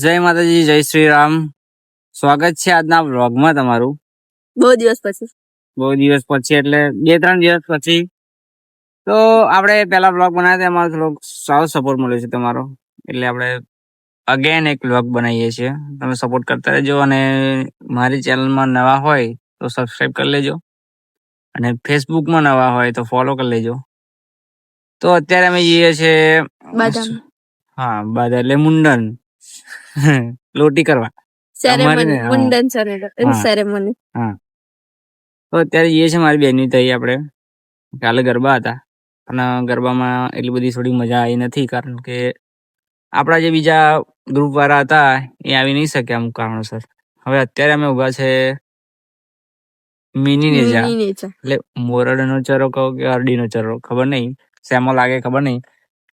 જય માતાજી, જય શ્રી રામ. સ્વાગત છે આજના વ્લોગમાં તમારું. બહુ દિવસ પછી એટલે 2-3 દિવસ પછી. તો આપણે પહેલા વ્લોગ બનાવ્યા હતા, એમાં થોડોક સારો સપોર્ટ મળ્યો છે તમારો, એટલે આપણે અગેન એક વ્લોગ બનાવીએ છીએ. તમે સપોર્ટ કરતા રહેજો, અને મારી ચેનલમાં નવા હોય તો સબસ્ક્રાઈબ કરી લેજો, અને ફેસબુકમાં નવા હોય તો ફોલો કરી લેજો. તો અત્યારે અમે જઈએ છીએ બાદા એટલે મુંડન લોટી કરવા. સેરેમની. તો અત્યારે જઈએ છીએ મારી બેનની તઈ. આપણે કાલે ગરબા હતા, અને ગરબામાં એટલી બધી થોડી મજા આવી નથી, કારણ કે આપણા જે બીજા ગ્રુપ વાળા હતા એ આવી નહીં શક્યા અમુક કારણોસર. હવે અત્યારે અમે ઉભા છે મિની નેજા, એટલે મોરડનો ચરો કહો કે અરડીનો ચરો, ખબર નહીં શેમાં લાગે, ખબર નહીં.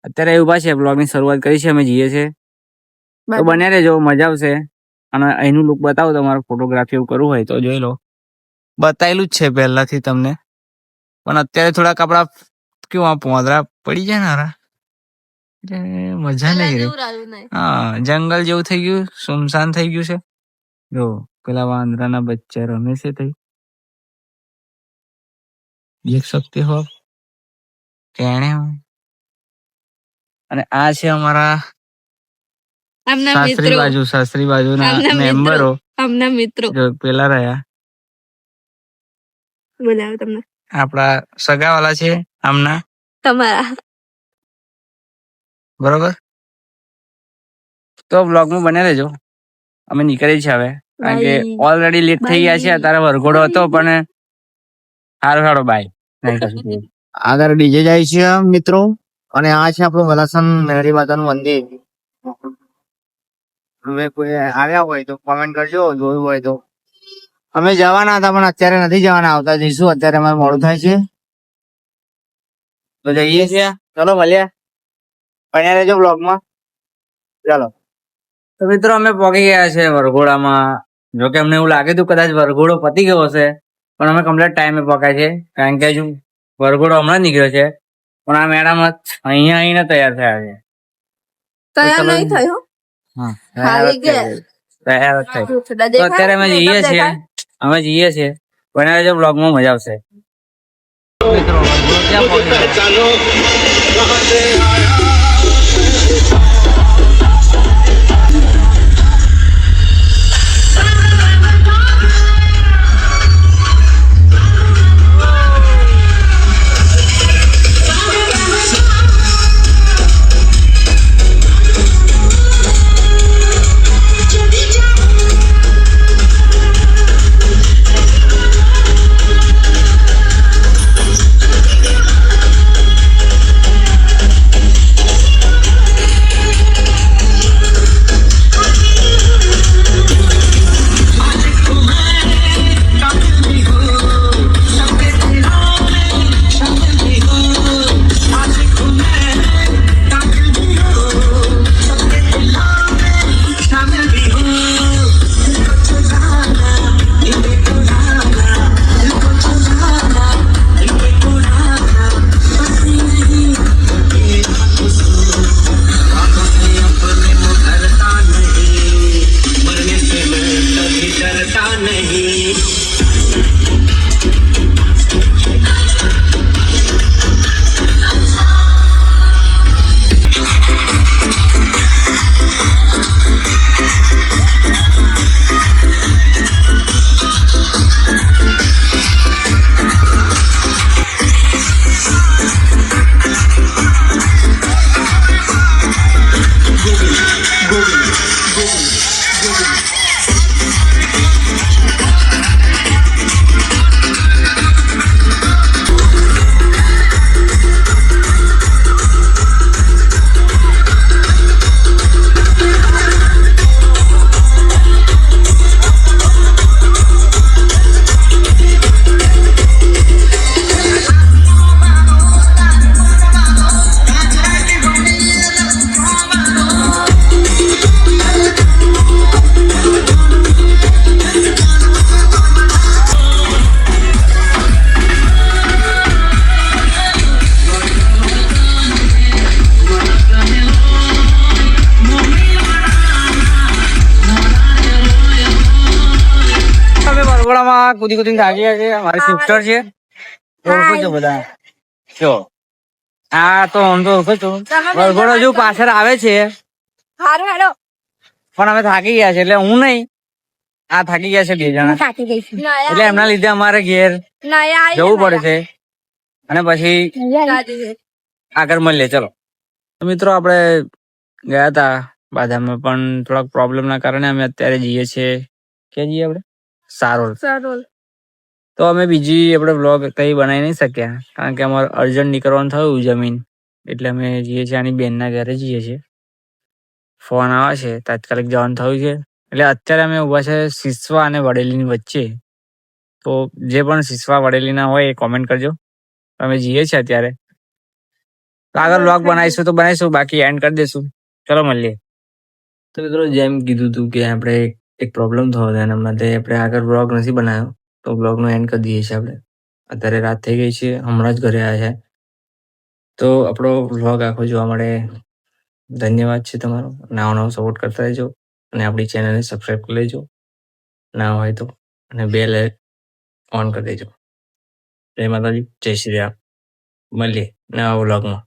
અત્યારે ઉભા છે, બ્લોગની શરૂઆત કરી છે, અમે જઈએ છીએ. તો બન્યા રહેજો, મજા આવશે. અને અહીંનું લુક બતાવો, તમારે ફોટોગ્રાફી એવું કરવું હોય તો જોઈ લો. બતાવેલું જ છે પહેલાથી તમને, પણ અત્યારે થોડાક આપડા કેવું પોંદરા પડી જાય ને હારા, એટલે મજા નહીં રહી. હા, જંગલ જેવું થઈ ગયું, સુમસાન થઈ ગયું છે. જો પેલા વાંદરાના બચ્ચા રમે છે તઈ, દેખ શકતે હો કેણે. અને આ છે અમારા સાસરી બાજુના મેમ્બરો, જો પેલા રહ્યા બોલાવો તમને, આપડા સગાવાલા છે આમના તમારા, બરોબર. તો બ્લોગમાં બને રહેજો. અમે નીકળી છે હવે, કારણ કે ઓલરેડી લેટ થઈ ગયા છે. અત્યારે વરઘોડો હતો, પણ હારો બાય. આગળ ડીજે જાય છે મિત્રો, અને આ છે આપણું વલાસન મેરી માતાનું મંદિર. હવે કોઈ આવ્યા હોય તો કોમેન્ટ કરજો, જોયું હોય તો. અમે જવાના હતા, પણ અત્યારે નથી જવાના, આવતા જઈશું. અત્યારે અમારે મોડું થાય છે, તો જઈએ છીએ. ચલો મળીએ, બન્યા રહેજો બ્લોગમાં. ચાલો. તો મિત્રો અમે પહોંચી ગયા છે વરઘોડામાં. જોકે અમને એવું લાગે હતું કદાચ વરઘોડો પતી ગયો હશે, પણ અમે કમ્પ્લીટ ટાઈમે પહોંચ્યા છે, કારણ કે હજુ વરઘોડો હમણાં નીકળ્યો છે. પણ આ મેડમ અહીંયા આવીને તૈયાર થયા છે. તૈયાર નહીં થયો, તો અત્યારે અમે જઈએ છીએ. બન્યા રહેજો બ્લોગમાં, મજા આવશે. મિત્રો ક્યાં પહોંચી આ કુદી કુદી થાકી ગયા છે મારી સિસ્ટર છે ઓળખો છો બધા જો આ તો હું તો ઓળખો છું વરઘોડો હજુ પાછળ આવે છે હારું હેડો પણ અમે થાકી ગયા છે એટલે હું નહીં આ થાકી ગયા છે 2 જણા થાકી ગઈ છું એટલે એમના લીધે અમારે ઘેર જવું પડે છે અને પછી આગળ મળીએ ચલો તો મિત્રો આપણે ગયા હતા બાદામાં પણ થોડાક પ્રોબ્લેમ ના કારણે અમે અત્યારે જઈએ છીએ ક્યાં જઈએ આપણે સારોલ સારું તો અમે બીજી આપણે વ્લોગ કઈ બનાવી નહીં શક્યા કારણ કે અમારે અર્જન્ટ નીકળવાનું થયું જમીન એટલે અમે જઈએ છીએ આની બેનના ઘરે જઈએ છીએ ફોન આવે છે તાત્કાલિક જવાનું થયું છે એટલે અત્યારે અમે ઊભા છે સિસવા અને વડેલીની વચ્ચે તો જે પણ સિસવા વડેલીના હોય એ કોમેન્ટ કરજો અમે જઈએ છીએ અત્યારે તો આગળ વ્લોગ બનાવીશું બાકી એન્ડ કરી દઈશું ચલો મળીએ તો મિત્રો જેમ કીધું હતું કે આપણે એક પ્રોબ્લેમ થયો હતો એના માટે આપણે આગળ વ્લોગ નથી બનાવ્યો તો વ્લોગનો એન્ડ કરી દઈએ છીએ આપણે અત્યારે રાત થઈ ગઈ છે હમણાં જ ઘરે આવ્યા છે તો આપણો વ્લોગ આખો જોવા માટે ધન્યવાદ છે તમારો નવો સપોર્ટ કરતા રહેજો અને આપણી ચેનલને સબસ્ક્રાઈબ કરી લેજો ના હોય તો અને બેલ ઓન કરી દેજો જય માતાજી જય શ્રી રામ મળીએ નવા વ્લોગમાં